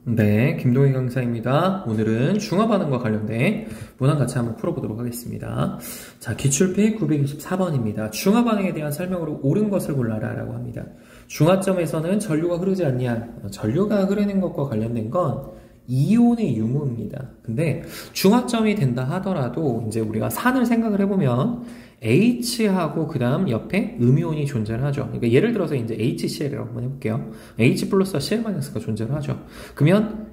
네, 김동희 강사입니다. 오늘은 중화 반응과 관련된 문항 같이 한번 풀어보도록 하겠습니다. 자, 기출필 924번입니다. 중화 반응에 대한 설명으로 옳은 것을 골라라 라고 합니다. 중화점에서는 전류가 흐르지 않냐? 전류가 흐르는 것과 관련된 건 이온의 유무입니다. 근데 중화점이 된다 하더라도 이제 우리가 산을 생각을 해보면 H하고 그 다음 옆에 음이온이 존재를 하죠. 그러니까 예를 들어서 이제 HCl이라고 한번 해볼게요. H 플러스와 Cl-가 존재를 하죠. 그러면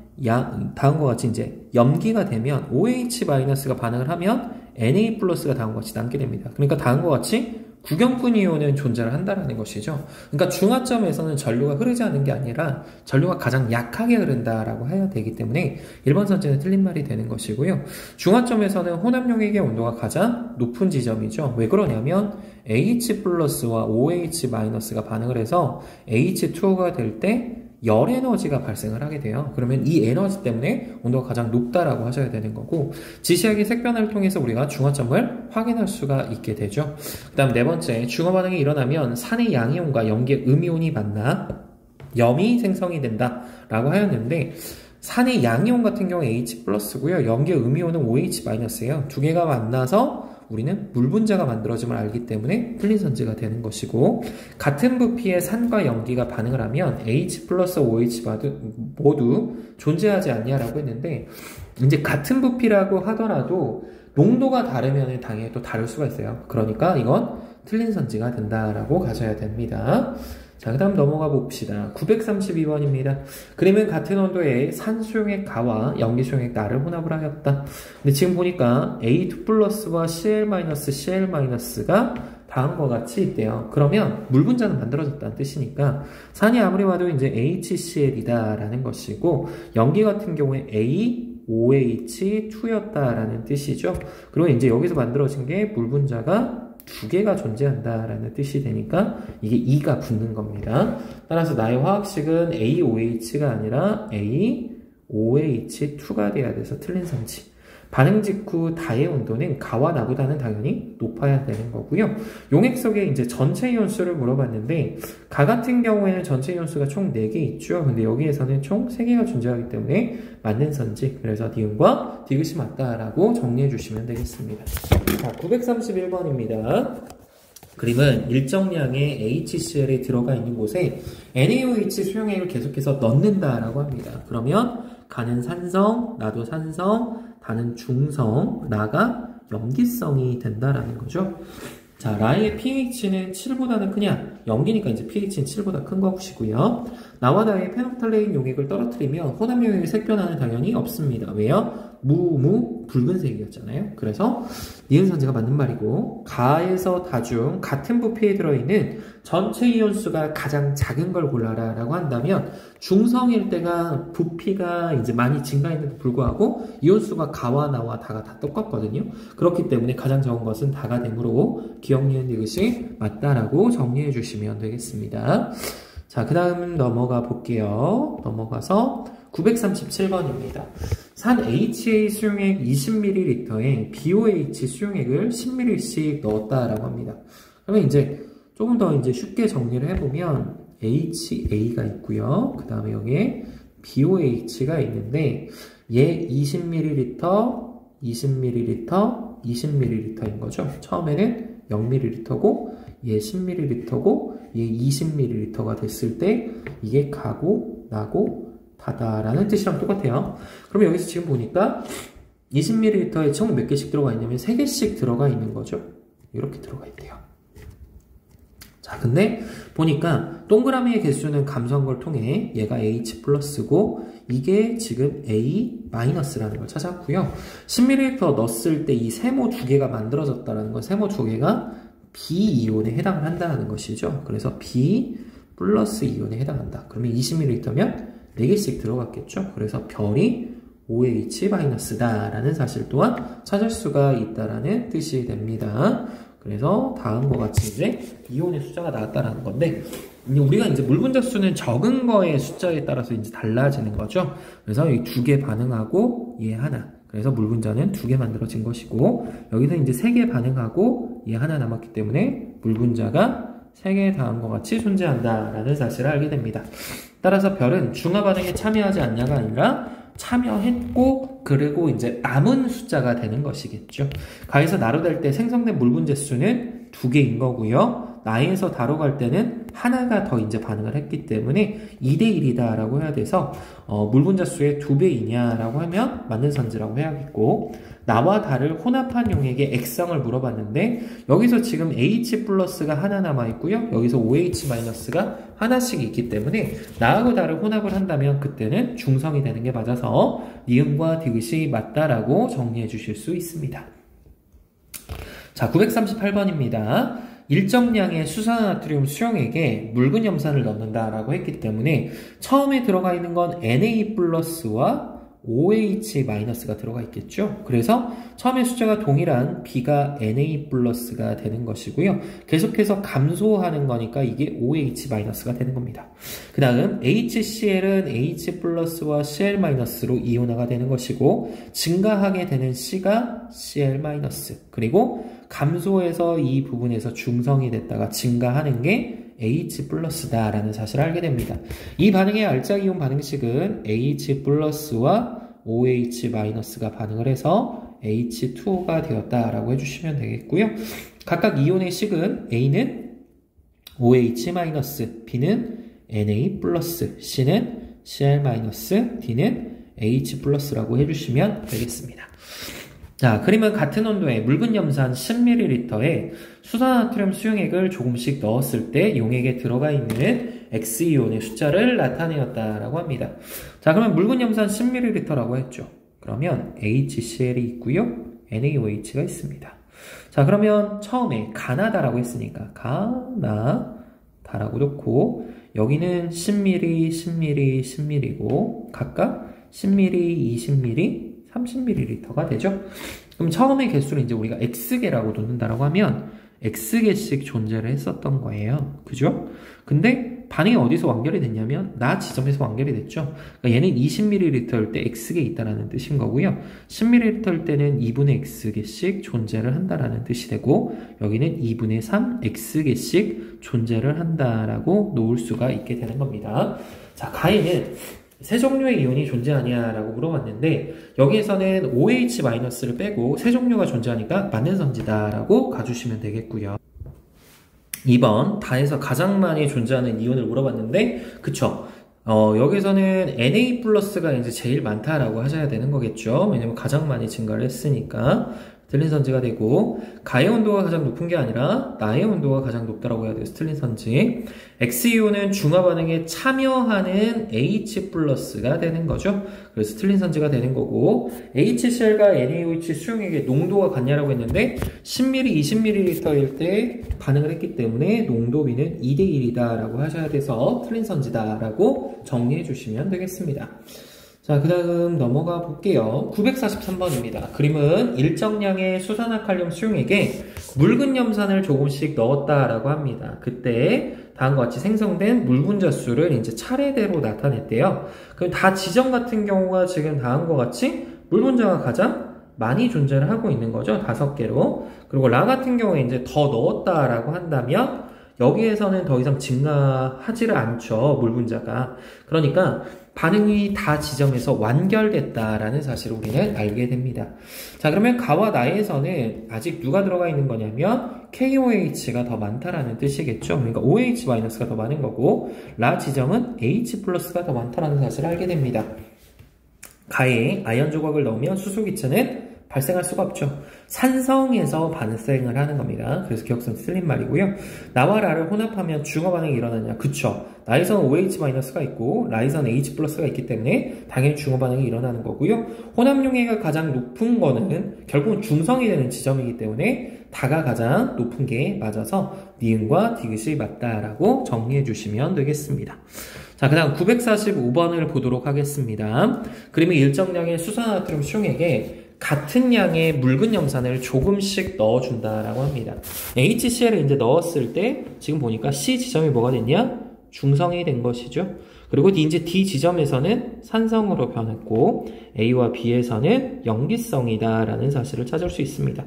다음과 같이 이제 염기가 되면 OH-가 반응을 하면 Na 플러스가 다음과 같이 남게 됩니다. 그러니까 다음과 같이 구경꾼 이온은 존재를 한다는 것이죠. 그러니까 중화점에서는 전류가 흐르지 않는 게 아니라 전류가 가장 약하게 흐른다라고 해야 되기 때문에 1번 선지는 틀린 말이 되는 것이고요. 중화점에서는 혼합용액의 온도가 가장 높은 지점이죠. 왜 그러냐면 H 플러스와 OH-가 반응을 해서 H2O가 될 때 열 에너지가 발생을 하게 돼요. 그러면 이 에너지 때문에 온도가 가장 높다라고 하셔야 되는 거고, 지시학의 색변화를 통해서 우리가 중화점을 확인할 수가 있게 되죠. 그 다음 네 번째, 중화 반응이 일어나면 산의 양이온과 염기의 음이온이 만나 염이 생성이 된다 라고 하였는데, 산의 양이온 같은 경우 H 플러스고요, 염기의 음이온은 OH-예요. 두 개가 만나서 우리는 물 분자가 만들어짐을 알기 때문에 틀린 선지가 되는 것이고, 같은 부피의 산과 염기가 반응을 하면 H 플러스 OH 모두 존재하지 않냐라고 했는데, 이제 같은 부피라고 하더라도 농도가 다르면 당연히 또 다를 수가 있어요. 그러니까 이건 틀린 선지가 된다라고 가셔야 됩니다. 자, 그 다음 넘어가 봅시다. 932번입니다. 그림은 같은 온도의 산수용액 가와 염기수용액 나를 혼합을 하였다. 근데 지금 보니까 A2 플러스와 Cl-가 다음과 같이 있대요. 그러면 물 분자는 만들어졌다는 뜻이니까 산이 아무리 봐도 이제 HCl이다라는 것이고, 염기 같은 경우에 AOH2였다라는 뜻이죠. 그리고 이제 여기서 만들어진 게 물 분자가 두 개가 존재한다라는 뜻이 되니까 이게 2가 붙는 겁니다. 따라서 나의 화학식은 AOH가 아니라 AOH2가 돼야 돼서 틀린 선지. 반응 직후 다의 온도는 가와 나보다는 당연히 높아야 되는 거고요. 용액 속에 이제 전체 이온수를 물어봤는데, 가 같은 경우에는 전체 이온수가 총 4개 있죠. 근데 여기에서는 총 3개가 존재하기 때문에 맞는 선지. 그래서 디귿과 디귿이 맞다라고 정리해 주시면 되겠습니다. 자, 931번입니다. 그림은 일정량의 HCl이 들어가 있는 곳에 NaOH 수용액을 계속해서 넣는다라고 합니다. 그러면 가는 산성, 나도 산성, 다는 중성, 나가 염기성이 된다라는 거죠. 자, 라의 pH는 7보다는 크냐? 염기니까 이제 pH는 7보다 큰 것이고요. 나와 나의 페놀프탈레인 용액을 떨어뜨리면 혼합 용액의 색변화는 당연히 없습니다. 왜요? 붉은색이었잖아요. 그래서 니은 선지가 맞는 말이고, 가에서 다중 같은 부피에 들어있는 전체 이온수가 가장 작은 걸 골라라 라고 한다면, 중성일 때가 부피가 이제 많이 증가했는데도 불구하고 이온수가 가와 나와 다가 다 똑같거든요. 그렇기 때문에 가장 적은 것은 다가 되므로 기억 니은 디귿이 맞다라고 정리해 주시면 되겠습니다. 자, 그 다음 넘어가 볼게요. 넘어가서 937번입니다. 산 HA 수용액 20ml에 BOH 수용액을 10ml씩 넣었다라고 합니다. 그러면 이제 조금 더 이제 쉽게 정리를 해보면 HA가 있고요. 그 다음에 여기에 BOH가 있는데, 얘 20ml, 20ml, 20ml인 거죠. 처음에는 0ml고, 얘 10ml고, 얘 20ml가 됐을 때 이게 가고 나고 다다라는 뜻이랑 똑같아요. 그러면 여기서 지금 보니까 20ml에 총 몇 개씩 들어가 있냐면 3개씩 들어가 있는 거죠. 이렇게 들어가 있대요. 자, 근데 보니까 동그라미의 개수는 감소한 걸 통해 얘가 H 플러스고 이게 지금 A 마이너스라는 걸 찾았고요. 10ml 넣었을 때 이 세모 두 개가 만들어졌다는 건 세모 두 개가 B 이온에 해당을 한다는 것이죠. 그래서 B 플러스 이온에 해당한다. 그러면 20ml면 4개씩 들어갔겠죠. 그래서 별이 OH-다라는 사실 또한 찾을 수가 있다라는 뜻이 됩니다. 그래서 다음과 같이 이제 이온의 숫자가 나왔다라는 건데, 우리가 이제 물 분자 수는 적은 거의 숫자에 따라서 이제 달라지는 거죠. 그래서 이 2개 반응하고 얘 하나. 그래서 물 분자는 2개 만들어진 것이고, 여기서 이제 3개 반응하고 얘 하나 남았기 때문에 물 분자가 3개의 다음과 같이 존재한다라는 사실을 알게 됩니다. 따라서 별은 중화 반응에 참여하지 않냐가 아니라 참여했고 그리고 이제 남은 숫자가 되는 것이겠죠. 가에서 나로 될 때 생성된 물 분자 수는 2개인 거고요. 나에서 다로 갈 때는 하나가 더 이제 반응을 했기 때문에 2대1이다 라고 해야 돼서 물 분자 수의 2배이냐 라고 하면 맞는 선지라고 해야겠고, 나와 다를 혼합한 용액의 액성을 물어봤는데 여기서 지금 H 플러스가 하나 남아있고요. 여기서 OH 마이너스가 하나씩 있기 때문에 나하고 다를 혼합을 한다면 그때는 중성이 되는 게 맞아서 니은과 디귿이 맞다라고 정리해 주실 수 있습니다. 자, 938번입니다. 일정량의 수산나트륨 수용액에 묽은 염산을 넣는다라고 했기 때문에 처음에 들어가 있는 건 Na 플러스와 OH 마이너스가 들어가 있겠죠. 그래서 처음에 숫자가 동일한 B가 Na 플러스가 되는 것이고요. 계속해서 감소하는 거니까 이게 OH 마이너스가 되는 겁니다. 그 다음 HCl은 H 플러스와 Cl 마이너스로 이온화가 되는 것이고, 증가하게 되는 C가 Cl 마이너스, 그리고 감소해서 이 부분에서 중성이 됐다가 증가하는 게 H 플러스다라는 사실을 알게 됩니다. 이 반응의 알짜이온 반응식은 H 플러스와 OH 마이너스가 반응을 해서 H2O가 되었다라고 해주시면 되겠고요. 각각 이온의 식은 A는 OH 마이너스, B는 Na 플러스, C는 Cl 마이너스, D는 H 플러스라고 해주시면 되겠습니다. 자, 그러면 같은 온도의 묽은 염산 10ml에 수산나트륨 수용액을 조금씩 넣었을 때 용액에 들어가 있는 X이온의 숫자를 나타내었다라고 합니다. 자, 그러면 묽은 염산 10ml라고 했죠. 그러면 HCl이 있고요. NaOH가 있습니다. 자, 그러면 처음에 가나다라고 했으니까 가나다라고 놓고 여기는 10ml, 10ml, 10ml고 각각 10ml, 20ml, 30ml가 되죠. 그럼 처음에 개수를 이제 우리가 X개라고 놓는다라고 하면 X개씩 존재를 했었던 거예요. 그죠? 근데 반응이 어디서 완결이 됐냐면 나 지점에서 완결이 됐죠. 그러니까 얘는 20ml일 때 X개 있다라는 뜻인 거고요. 10ml일 때는 2분의 X개씩 존재를 한다라는 뜻이 되고, 여기는 2분의 3 X개씩 존재를 한다라고 놓을 수가 있게 되는 겁니다. 자, 가에는 세 종류의 이온이 존재하냐라고 물어봤는데 여기에서는 OH-를 빼고 세 종류가 존재하니까 맞는 선지다라고 가주시면 되겠고요. 2번, 다에서 가장 많이 존재하는 이온을 물어봤는데 그쵸? 여기서는 Na 플러스가 이제 제일 많다라고 하셔야 되는 거겠죠. 왜냐면 가장 많이 증가를 했으니까 틀린 선지가 되고, 가의 온도가 가장 높은 게 아니라 나의 온도가 가장 높다라고 해야 돼서 틀린 선지. X이온은 중화 반응에 참여하는 H 플러스가 되는 거죠. 그래서 틀린 선지가 되는 거고, HCl과 NaOH 수용액의 농도가 같냐라고 했는데 10ml, 20ml일 때 반응을 했기 때문에 농도 B는 2대1이다 라고 하셔야 돼서 틀린 선지다 라고 정리해 주시면 되겠습니다. 자, 그 다음 넘어가 볼게요. 943번입니다. 그림은 일정량의 수산화칼륨 수용액에 묽은 염산을 조금씩 넣었다라고 합니다. 그때 다음과 같이 생성된 물 분자 수를 이제 차례대로 나타냈대요. 그럼 다 지점 같은 경우가 지금 다음과 같이 물 분자가 가장 많이 존재를 하고 있는 거죠. 5개로. 그리고 라 같은 경우에 이제 더 넣었다라고 한다면 여기에서는 더 이상 증가하지를 않죠. 물 분자가. 그러니까 반응이 다 지점에서 완결됐다라는 사실을 우리는 알게 됩니다. 자, 그러면 가와 나에서는 아직 누가 들어가 있는 거냐면 KOH가 더 많다라는 뜻이겠죠. 그러니까 OH-가 더 많은 거고, 라 지점은 H 플러스가 더 많다라는 사실을 알게 됩니다. 가에 아연 조각을 넣으면 수소기체는 발생할 수가 없죠. 산성에서 발생을 하는 겁니다. 그래서 기억성 틀린 말이고요. 나와 라를 혼합하면 중화 반응이 일어나냐? 그쵸. 나에서는 OH-가 있고 라에서는 H 플러스가 있기 때문에 당연히 중화 반응이 일어나는 거고요. 혼합용해가 가장 높은 거는 결국은 중성이 되는 지점이기 때문에 다가 가장 높은 게 맞아서 니은과 디귿이 맞다라고 정리해 주시면 되겠습니다. 자, 그 다음 945번을 보도록 하겠습니다. 그림의 일정량의 수산나트륨 수용액에 같은 양의 묽은 염산을 조금씩 넣어준다라고 합니다. HCl을 이제 넣었을 때 지금 보니까 C 지점이 뭐가 됐냐? 중성이 된 것이죠. 그리고 이제 D 지점에서는 산성으로 변했고 A와 B에서는 염기성이다 라는 사실을 찾을 수 있습니다.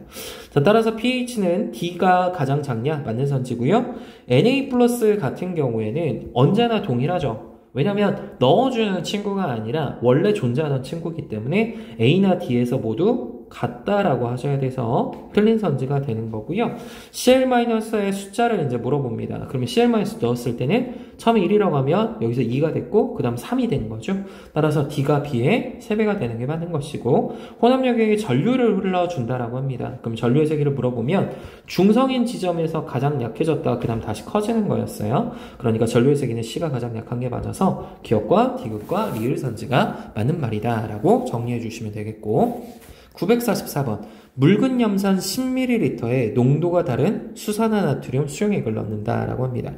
자, 따라서 pH는 D가 가장 작냐? 맞는 선지고요. Na 플러스 같은 경우에는 언제나 동일하죠. 왜냐하면 넣어주는 친구가 아니라 원래 존재하던 친구이기 때문에 A나 D에서 모두 같다라고 하셔야 돼서 틀린 선지가 되는 거고요. CL-의 숫자를 이제 물어봅니다. 그러면 CL- 넣었을 때는 처음에 1이라고 하면 여기서 2가 됐고 그 다음 3이 되는 거죠. 따라서 D가 B의 3배가 되는 게 맞는 것이고 혼합력에게 전류를 흘러준다라고 합니다. 그럼 전류의 세기를 물어보면 중성인 지점에서 가장 약해졌다가 그 다음 다시 커지는 거였어요. 그러니까 전류의 세기는 C가 가장 약한 게 맞아서 기억과 디귿과 리을 선지가 맞는 말이다 라고 정리해 주시면 되겠고 944번 묽은 염산 10ml에 농도가 다른 수산화나트륨 수용액을 넣는다 라고 합니다.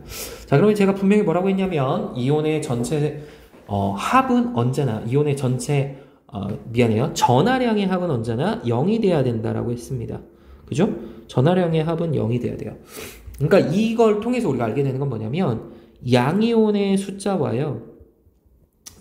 자, 그러면 제가 분명히 뭐라고 했냐면 이온의 전체 합은 언제나 이온의 전체 전하량의 합은 언제나 0이 돼야 된다라고 했습니다. 그죠? 전하량의 합은 0이 돼야 돼요. 그러니까 이걸 통해서 우리가 알게 되는 건 뭐냐면 양이온의 숫자와요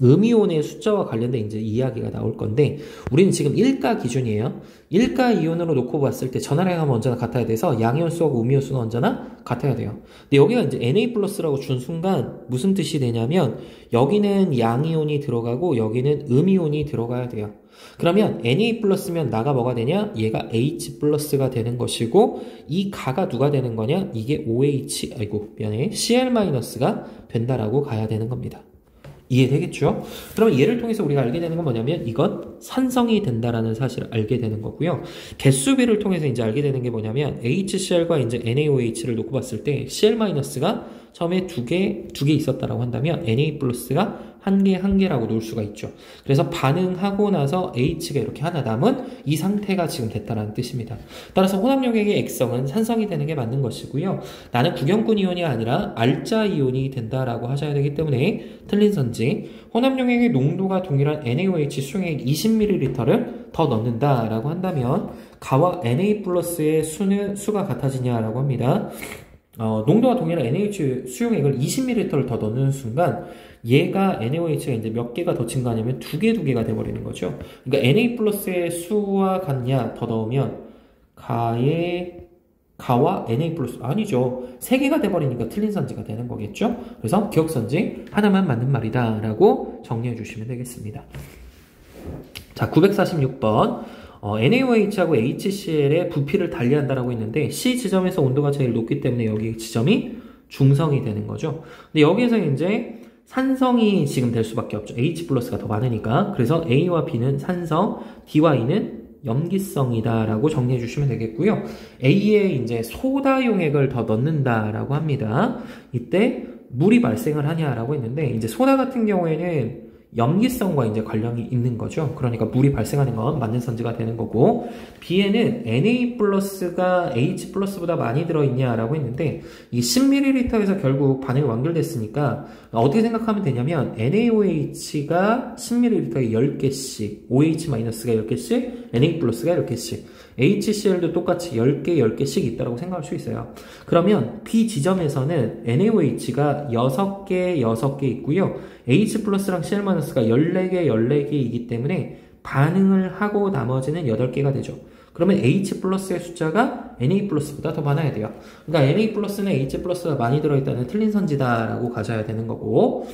음이온의 숫자와 관련된 이제 이야기가 나올 건데 우리는 지금 1가 기준이에요. 1가 이온으로 놓고 봤을 때 전하량은 언제나 같아야 돼서 양이온 수하고 음이온 수는 언제나 같아야 돼요. 근데 여기가 이제 Na 플러스라고 준 순간 무슨 뜻이 되냐면 여기는 양이온이 들어가고 여기는 음이온이 들어가야 돼요. 그러면 Na 플러스면 나가 뭐가 되냐? 얘가 H 플러스가 되는 것이고 이 가가 누가 되는 거냐? 이게 OH Cl 마이너스가 된다라고 가야 되는 겁니다. 이해되겠죠? 그러면 얘를 통해서 우리가 알게 되는 건 뭐냐면 이건 산성이 된다라는 사실을 알게 되는 거고요. 개수비를 통해서 이제 알게 되는 게 뭐냐면 HCl과 이제 NaOH를 놓고 봤을 때 Cl-가 처음에 두 개 있었다라고 한다면 Na 플러스가 한 개라고 놓을 수가 있죠. 그래서 반응하고 나서 H가 이렇게 하나 남은 이 상태가 지금 됐다라는 뜻입니다. 따라서 혼합력액의 액성은 산성이 되는 게 맞는 것이고요. 나는 구경꾼 이온이 아니라 알자 이온이 된다라고 하셔야 되기 때문에 틀린 선지. 혼합력액의 농도가 동일한 NaOH 수용액 20ml를 더 넣는다라고 한다면 가와 Na 플러스의 수가 같아지냐라고 합니다. 농도가 동일한 NaOH 수용액을 20ml를 더 넣는 순간 얘가 NaOH가 이제 몇 개가 더 증가하냐면 두 개가 돼버리는 거죠. 그러니까 Na 플러스의 수와 같냐 더 넣으면 가와 Na 플러스 아니죠. 세 개가 돼버리니까 틀린 선지가 되는 거겠죠. 그래서 기억 선지 하나만 맞는 말이다 라고 정리해 주시면 되겠습니다. 자, 946번 NaOH하고 HCl의 부피를 달리한다라고 했는데 C 지점에서 온도가 제일 높기 때문에 여기 지점이 중성이 되는 거죠. 근데 여기에서 이제 산성이 지금 될 수밖에 없죠. H 플러스가 더 많으니까. 그래서 A와 B는 산성, D와 E는 염기성이다 라고 정리해 주시면 되겠고요. A에 이제 소다 용액을 더 넣는다라고 합니다. 이때 물이 발생을 하냐라고 했는데 이제 소다 같은 경우에는 염기성과 이제 관련이 있는 거죠. 그러니까 물이 발생하는 건 맞는 선지가 되는 거고 B에는 Na 플러스가 H 플러스보다 많이 들어있냐라고 했는데 이 10ml에서 결국 반응이 완결됐으니까 어떻게 생각하면 되냐면 NaOH가 10ml에 10개씩 OH-가 10개씩 Na 플러스가 10개씩 HCl도 똑같이 10개씩 있다고 생각할 수 있어요. 그러면 B 지점에서는 NaOH가 6개 있고요. H 플러스랑 Cl-가 14개이기 때문에 반응을 하고 나머지는 8개가 되죠. 그러면 H 플러스의 숫자가 Na 플러스보다 더 많아야 돼요. 그러니까 Na 플러스는 H 플러스가 많이 들어있다는 틀린 선지다라고 가져야 되는 거고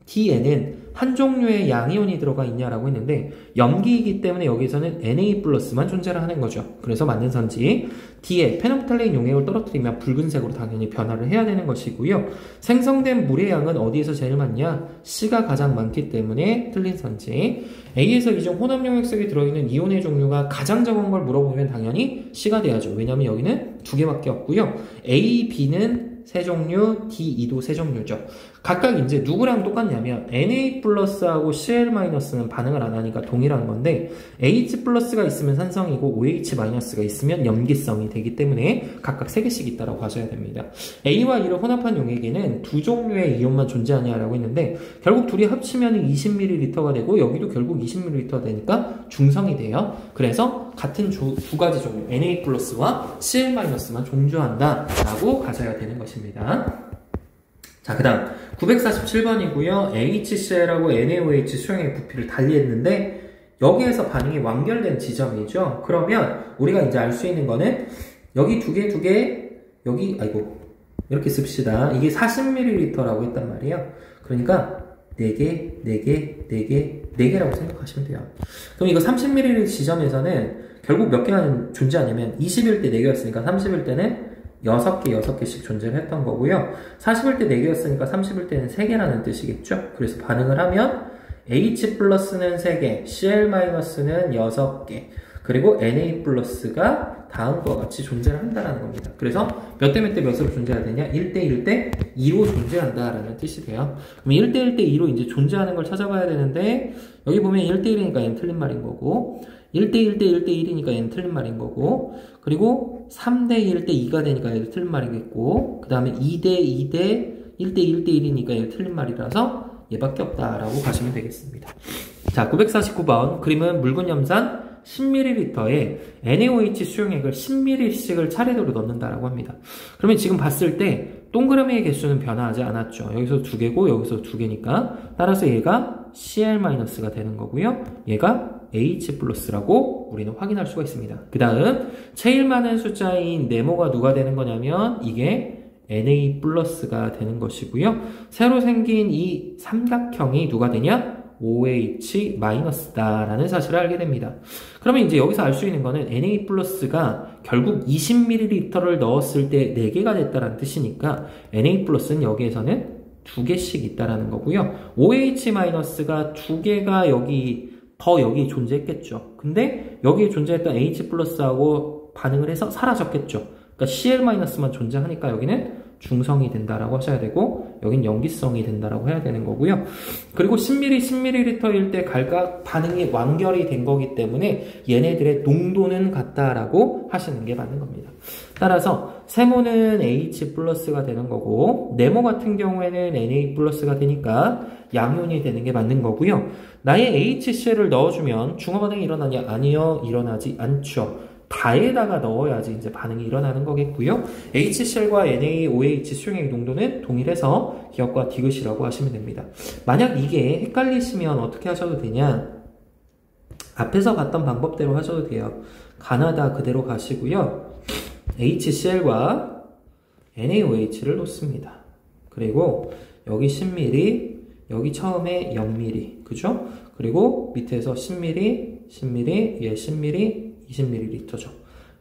D에는 한 종류의 양이온이 들어가 있냐라고 했는데 염기이기 때문에 여기서는 Na 플러스만 존재를 하는 거죠. 그래서 맞는 선지. D에 페놉탈레인 용액을 떨어뜨리면 붉은색으로 당연히 변화를 해야 되는 것이고요. 생성된 물의 양은 어디에서 제일 많냐? C가 가장 많기 때문에 틀린 선지. A에서 이중 혼합 용액 속에 들어있는 이온의 종류가 가장 적은 걸 물어보면 당연히 C가 돼야죠. 왜냐하면 여기는 2개밖에 없고요. A, B는 세 종류, D, E도 세 종류죠. 각각 이제 누구랑 똑같냐면 Na 플러스하고 Cl-는 반응을 안 하니까 동일한 건데 H 플러스가 있으면 산성이고 OH 마이너스가 있으면 염기성이 되기 때문에 각각 3개씩 있다라고 하셔야 됩니다. A와 E를 혼합한 용액에는 두 종류의 이온만 존재하냐라고 했는데 결국 둘이 합치면 20ml가 되고 여기도 결국 20ml가 되니까 중성이 돼요. 그래서 같은 두 가지 종류 Na 플러스와 Cl-만 존재한다 라고 가져야 되는 것입니다. 자, 그 다음 947번이고요. HCl하고 NaOH 수용액 부피를 달리했는데 여기에서 반응이 완결된 지점이죠. 그러면 우리가 이제 알 수 있는 거는 여기 두 개, 여기, 이렇게 씁시다. 이게 40ml라고 했단 말이에요. 그러니까 4개, 4개, 4개, 4개라고 생각하시면 돼요. 그럼 이거 30ml 지점에서는 결국 몇 개가 존재하냐면 20일 때 4개였으니까 30일 때는 6개, 6개씩 존재를 했던 거고요. 40일 때 4개였으니까 30일 때는 3개라는 뜻이겠죠. 그래서 반응을 하면 H 플러스는 3개, Cl-는 6개, 그리고 Na 플러스가 다음과 같이 존재를 한다는 겁니다. 그래서 몇 대 몇 대 몇으로 존재해야 되냐? 1대 1대 2로 존재한다라는 뜻이 돼요. 그럼 1대 1대 2로 이제 존재하는 걸 찾아봐야 되는데, 여기 보면 1대 1이니까 얘는 틀린 말인 거고, 1대 1대 1대 1이니까 얘는 틀린 말인 거고, 그리고 3대 1대 2가 되니까 얘도 틀린 말이겠고, 그 다음에 2대 2대 1대 1대 1이니까 얘도 틀린 말이라서 얘밖에 없다라고 가시면 되겠습니다. 자, 949번. 그림은 묽은 염산 10ml에 NaOH 수용액을 10ml씩을 차례대로 넣는다라고 합니다. 그러면 지금 봤을 때 동그라미의 개수는 변화하지 않았죠. 여기서 2개고 여기서 2개니까 따라서 얘가 Cl-가 되는 거고요. 얘가 H+라고 우리는 확인할 수가 있습니다. 그 다음 제일 많은 숫자인 네모가 누가 되는 거냐면 이게 Na+가 되는 것이고요. 새로 생긴 이 삼각형이 누가 되냐? OH-다라는 사실을 알게 됩니다. 그러면 이제 여기서 알 수 있는 거는 Na+가 결국 20ml를 넣었을 때 4개가 됐다는 뜻이니까 Na+는 여기에서는 2개씩 있다라는 거고요. OH-가 2개가 여기 존재했겠죠. 근데 여기에 존재했던 H+하고 반응을 해서 사라졌겠죠. 그러니까 Cl-만 존재하니까 여기는 중성이 된다라고 하셔야 되고 여긴 염기성이 된다라고 해야 되는 거고요. 그리고 10ml일 때 각각 반응이 완결이 된 거기 때문에 얘네들의 농도는 같다라고 하시는 게 맞는 겁니다. 따라서 세모는 H+가 되는 거고 네모 같은 경우에는 Na+가 되니까 양이온이 되는 게 맞는 거고요. 나의 HCl을 넣어주면 중화 반응이 일어나냐? 아니요, 일어나지 않죠. 다에다가 넣어야지 이제 반응이 일어나는 거겠고요. HCl과 NaOH 수용액 농도는 동일해서 기억과 디귿이라고 하시면 됩니다. 만약 이게 헷갈리시면 어떻게 하셔도 되냐? 앞에서 봤던 방법대로 하셔도 돼요. 가나다 그대로 가시고요. HCl과 NaOH를 놓습니다. 그리고 여기 10ml, 여기 처음에 0ml, 그죠? 그리고 밑에서 10ml, 10ml, 얘 10ml, 20ml죠.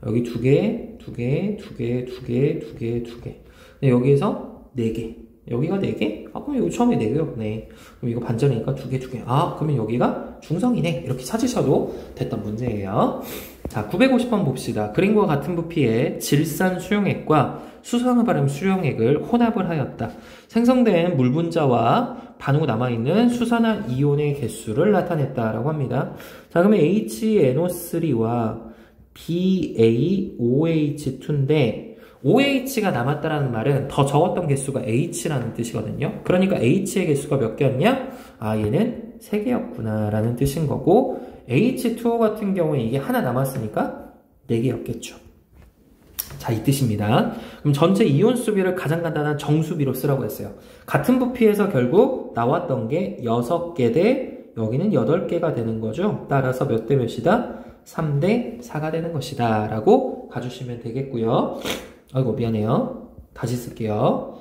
여기 2개, 2개, 2개, 2개, 2개, 2개. 네, 여기에서 4개. 여기가 4개? 아, 그럼 여기 처음에 4개였네. 그럼 이거 반전이니까 2개, 2개. 아, 그러면 여기가 중성이네. 이렇게 찾으셔도 됐던 문제예요. 자, 950번 봅시다. 그림과 같은 부피의 질산 수용액과 수산화발음 수용액을 혼합을 하였다. 생성된 물 분자와 반응 후 남아있는 수산화 이온의 개수를 나타냈다라고 합니다. 자, 그러면 HNO3와 BaOH2인데 OH가 남았다라는 말은 더 적었던 개수가 H라는 뜻이거든요. 그러니까 H의 개수가 몇 개였냐? 아, 얘는 3개였구나 라는 뜻인 거고 H2O 같은 경우에 이게 하나 남았으니까 4개였겠죠. 자, 이 뜻입니다. 그럼 전체 이온 수비를 가장 간단한 정수비로 쓰라고 했어요. 같은 부피에서 결국 나왔던 게 6개 대 여기는 8개가 되는 거죠. 따라서 몇 대 몇이다? 3대 4가 되는 것이다 라고 가주시면 되겠고요. 아이고 미안해요. 다시 쓸게요.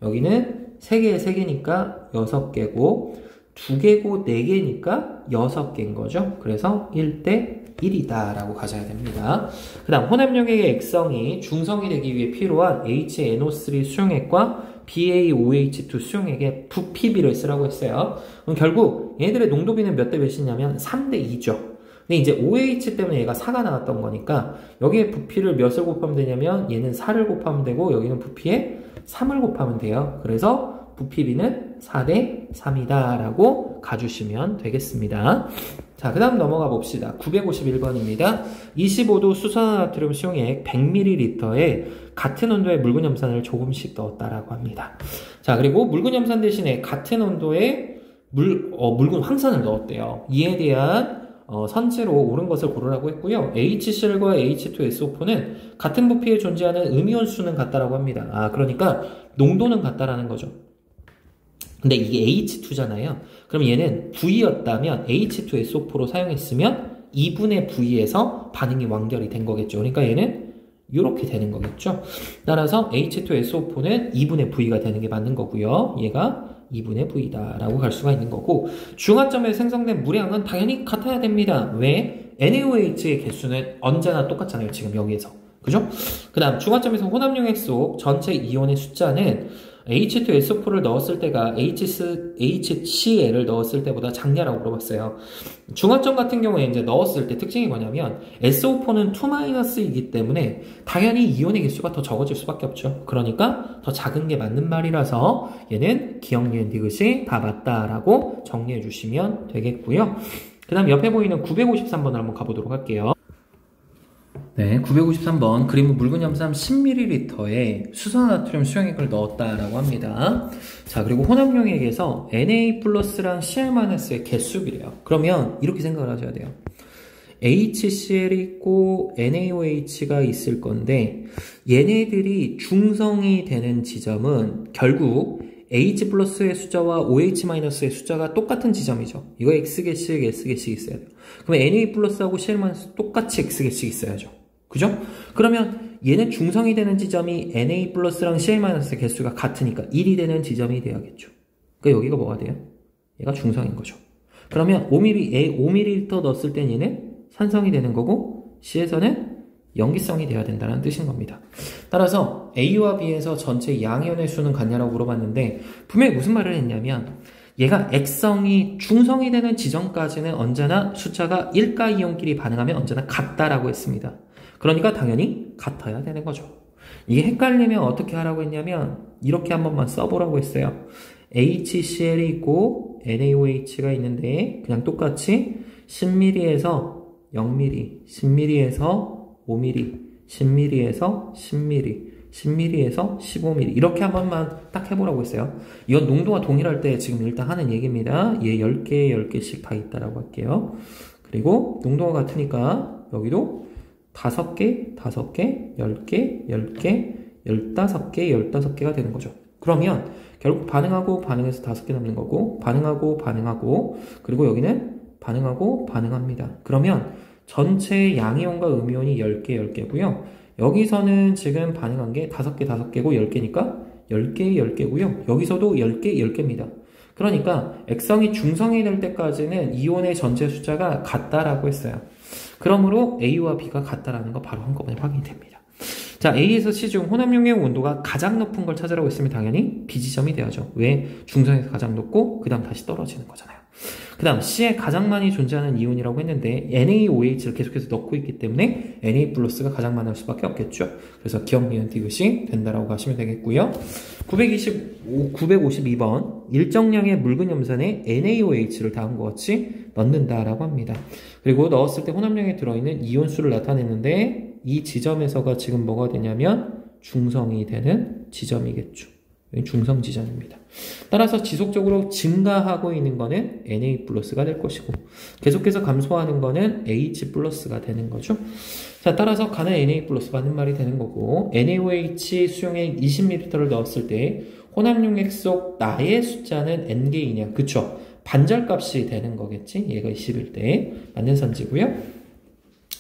여기는 3개에 3개니까 6개고 2개고 4개니까 6개인 거죠. 그래서 1대 1이다 라고 가져야 됩니다. 그 다음 혼합용액의 액성이 중성이 되기 위해 필요한 HNO3 수용액과 BaOH2 수용액의 부피비를 쓰라고 했어요. 그럼 결국 얘네들의 농도비는 몇 대 몇이냐면 3대 2죠. 근데 이제 OH 때문에 얘가 4가 나왔던 거니까 여기에 부피를 몇을 곱하면 되냐면 얘는 4를 곱하면 되고 여기는 부피에 3을 곱하면 돼요. 그래서 부피비는 4대 3이다 라고 가주시면 되겠습니다. 자, 그 다음 넘어가 봅시다. 951번입니다. 25도 수산화나트륨 수용액 100ml에 같은 온도의 묽은 염산을 조금씩 넣었다라고 합니다. 자, 그리고 묽은 염산 대신에 같은 온도의 묽은 황산을 넣었대요. 이에 대한 선지로 옳은 것을 고르라고 했고요. HCl과 H2SO4는 같은 부피에 존재하는 음이온 수는 같다라고 합니다. 아, 그러니까 농도는 같다라는 거죠. 근데 이게 H2잖아요. 그럼 얘는 V였다면 H2SO4로 사용했으면 2분의 V에서 반응이 완결이 된 거겠죠. 그러니까 얘는 이렇게 되는 거겠죠. 따라서 H2SO4는 2분의 V가 되는 게 맞는 거고요. 얘가 2분의 V다 라고 갈 수가 있는 거고, 중화점에서 생성된 물량은 당연히 같아야 됩니다. 왜? NaOH의 개수는 언제나 똑같잖아요. 지금 여기에서. 그죠? 그 다음 중화점에서 혼합용액 속 전체 이온의 숫자는 H2SO4를 넣었을 때가 HCl을 넣었을 때보다 작냐라고 물어봤어요. 중화점 같은 경우에 이제 넣었을 때 특징이 뭐냐면 SO4는 2-이기 때문에 당연히 이온의 개수가 더 적어질 수밖에 없죠. 그러니까 더 작은 게 맞는 말이라서 얘는 기억, 니은, 디귿이 다 맞다라고 정리해 주시면 되겠고요. 그 다음 옆에 보이는 953번을 한번 가보도록 할게요. 네, 953번 그림은 묽은 염산 10ml에 수산나트륨 수용액을 넣었다라고 합니다. 자, 그리고 혼합용액에서 Na 플러스랑 Cl-의 개수비래요. 그러면 이렇게 생각을 하셔야 돼요. HCl이 있고 NaOH가 있을 건데 얘네들이 중성이 되는 지점은 결국 H 플러스의 숫자와 OH-의 숫자가 똑같은 지점이죠. 이거 X개씩 S개씩 있어야 돼요. 그러면 Na 플러스하고 Cl- 똑같이 X개씩 있어야죠. 그죠? 그러면 얘는 중성이 되는 지점이 Na 플러스랑 Cl- 개수가 같으니까 1이 되는 지점이 돼야겠죠. 그러니까 여기가 뭐가 돼요? 얘가 중성인 거죠. 그러면 5ml 넣었을 땐 얘는 산성이 되는 거고 C에서는 염기성이 돼야 된다는 뜻인 겁니다. 따라서 A와 B에서 전체 양이온의 수는 같냐라고 물어봤는데 분명히 무슨 말을 했냐면 얘가 액성이 중성이 되는 지점까지는 언제나 숫자가 1가 이온끼리 반응하면 언제나 같다라고 했습니다. 그러니까 당연히 같아야 되는 거죠. 이게 헷갈리면 어떻게 하라고 했냐면 이렇게 한 번만 써보라고 했어요. HCl이 있고 NaOH가 있는데 그냥 똑같이 10ml에서 0ml, 10ml에서 5ml, 10ml에서 10ml, 10ml에서 15ml 이렇게 한 번만 딱 해보라고 했어요. 이건 농도가 동일할 때 지금 일단 하는 얘기입니다. 얘 10개, 10개씩 다 있다라고 할게요. 그리고 농도가 같으니까 여기도 5개, 5개, 10개, 10개, 15개, 15개가 되는 거죠. 그러면 결국 반응하고 반응해서 5개 남는 거고 반응하고 반응하고 그리고 여기는 반응하고 반응합니다. 그러면 전체 양이온과 음이온이 10개, 10개고요. 여기서는 지금 반응한 게 5개, 5개고 10개니까 10개, 10개고요. 여기서도 10개, 10개입니다. 그러니까 액성이 중성이 될 때까지는 이온의 전체 숫자가 같다라고 했어요. 그러므로 A와 B가 같다라는 거 바로 한꺼번에 확인이 됩니다. 자, A에서 C 중 혼합용액 온도가 가장 높은 걸 찾으라고 했으면 당연히 B 지점이 돼야죠. 왜? 중성에서 가장 높고 그 다음 다시 떨어지는 거잖아요. 그 다음 C에 가장 많이 존재하는 이온이라고 했는데 NaOH를 계속해서 넣고 있기 때문에 Na 플러스가 가장 많을 수밖에 없겠죠. 그래서 기억, 니은, 디귿이 된다라고 하시면 되겠고요. 952번 일정량의 묽은 염산에 NaOH를 다음과 같이 넣는다라고 합니다. 그리고 넣었을 때 혼합량에 들어있는 이온수를 나타냈는데 이 지점에서가 지금 뭐가 되냐면 중성이 되는 지점이겠죠. 중성 지점입니다. 따라서 지속적으로 증가하고 있는 거는 Na 플러스가 될 것이고 계속해서 감소하는 거는 H 플러스가 되는 거죠. 자, 따라서 가는 Na 플러스 맞는 말이 되는 거고 NaOH 수용액 20ml를 넣었을 때 혼합용액 속 나의 숫자는 N개이냐? 그쵸? 반절값이 되는 거겠지? 얘가 20일 때 맞는 선지고요.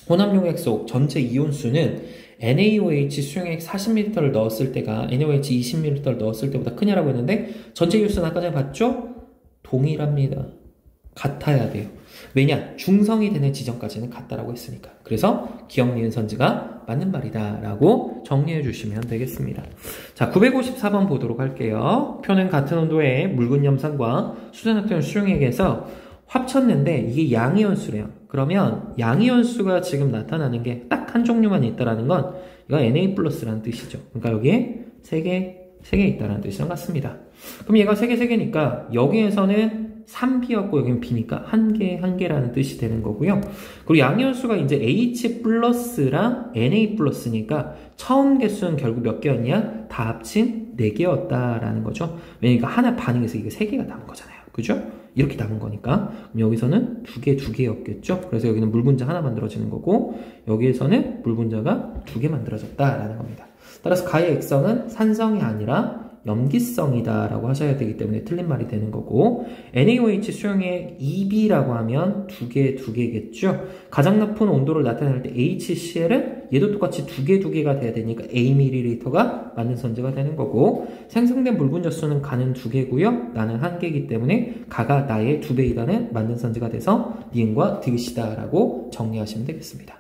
혼합용액 속 전체 이온수는 NaOH 수용액 40ml를 넣었을 때가 NaOH 20ml를 넣었을 때보다 크냐라고 했는데 전체 이온수는 아까 전에 봤죠? 동일합니다. 같아야 돼요. 왜냐? 중성이 되는 지점까지는 같다라고 했으니까. 그래서 기억, 니은, 선지가 맞는 말이다 라고 정리해 주시면 되겠습니다. 자, 954번 보도록 할게요. 표는 같은 온도의 묽은 염산과 수산화탄 수용액에서 합쳤는데 이게 양이온수래요. 그러면 양이온수가 지금 나타나는 게 딱 한 종류만 있다라는 건 이거 Na 플러스라는 뜻이죠. 그러니까 여기에 3개 있다라는 뜻이랑 같습니다. 그럼 얘가 3개니까 여기에서는 3B였고 여기는 B니까 1개라는 뜻이 되는 거고요. 그리고 양이온수가 이제 H 플러스랑 Na 플러스니까 처음 개수는 결국 몇 개였냐? 다 합친 4개였다라는 거죠. 왜냐니까 하나 반응해서 이게 3개가 남은 거잖아요. 그죠? 이렇게 남은 거니까 그럼 여기서는 2개였겠죠. 그래서 여기는 물분자 하나 만들어지는 거고 여기에서는 물분자가 2개 만들어졌다라는 겁니다. 따라서 가의 액성은 산성이 아니라 염기성이다 라고 하셔야 되기 때문에 틀린 말이 되는 거고, NaOH 수용액 2B라고 하면 두 개겠죠. 가장 높은 온도를 나타낼 때 HCl은 얘도 똑같이 두 개가 돼야 되니까 Aml가 맞는 선지가 되는 거고, 생성된 물 분자수는 가는 2개고요. 나는 1개이기 때문에 가가 나의 2배이다는 맞는 선지가 돼서 니은과 디귿이다 라고 정리하시면 되겠습니다.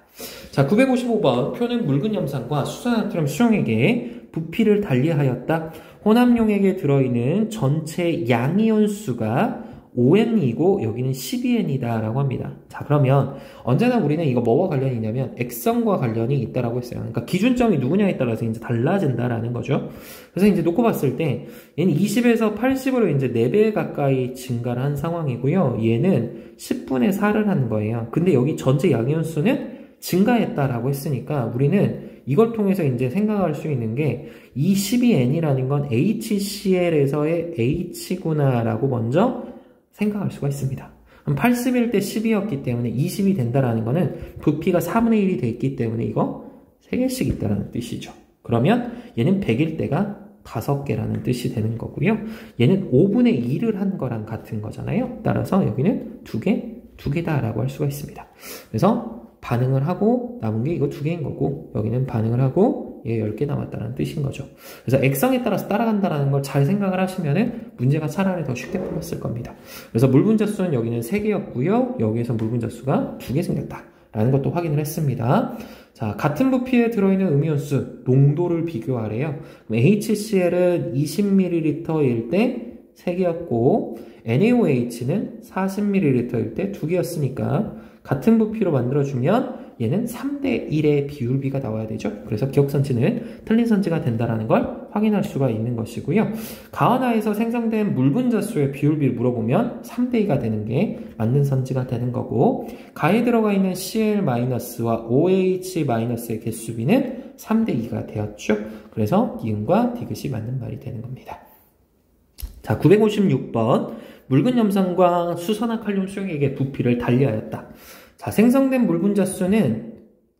자, 955번 표는 묽은 염산과 수산나트륨 수용액에 부피를 달리하였다. 혼합용액에 들어있는 전체 양이온수가 5N이고 여기는 12N이다 라고 합니다. 자, 그러면 언제나 우리는 이거 뭐와 관련이 있냐면 액성과 관련이 있다라고 했어요. 그러니까 기준점이 누구냐에 따라서 이제 달라진다라는 거죠. 그래서 이제 놓고 봤을 때 얘는 20에서 80으로 이제 4배 가까이 증가를 한 상황이고요. 얘는 10분의 4를 한 거예요. 근데 여기 전체 양이온수는 증가했다라고 했으니까 우리는 이걸 통해서 이제 생각할 수 있는 게 이 12N이라는 건 HCl에서의 H구나 라고 먼저 생각할 수가 있습니다. 그럼 80일 때 10이었기 때문에 20이 된다라는 거는 부피가 4분의 1이 됐기 때문에 이거 3개씩 있다라는 뜻이죠. 그러면 얘는 100일 때가 5개라는 뜻이 되는 거고요. 얘는 5분의 1을 한 거랑 같은 거잖아요. 따라서 여기는 2개다라고 할 수가 있습니다. 그래서 반응을 하고 남은 게 이거 2개인 거고, 여기는 반응을 하고 얘 10개 남았다는 뜻인 거죠. 그래서 액성에 따라서 따라간다는 걸 잘 생각을 하시면은 문제가 차라리 더 쉽게 풀렸을 겁니다. 그래서 물 분자수는 여기는 3개였고요. 여기에서 물 분자수가 2개 생겼다 라는 것도 확인을 했습니다. 자, 같은 부피에 들어있는 음이온수 농도를 비교하래요. 그럼 HCl은 20ml일 때 3개였고 NaOH는 40ml일 때 2개였으니까 같은 부피로 만들어주면 얘는 3대1의 비율비가 나와야 되죠. 그래서 기억선지는 틀린 선지가 된다는 걸 확인할 수가 있는 것이고요. 가와나에서 생성된 물 분자수의 비율비를 물어보면 3대2가 되는 게 맞는 선지가 되는 거고, 가에 들어가 있는 Cl-와 OH-의 개수비는 3대2가 되었죠. 그래서 니은과 디귿이 맞는 말이 되는 겁니다. 자, 956번 묽은 염산과 수산화칼륨 수용액의 부피를 달리하였다. 자, 생성된 물 분자수는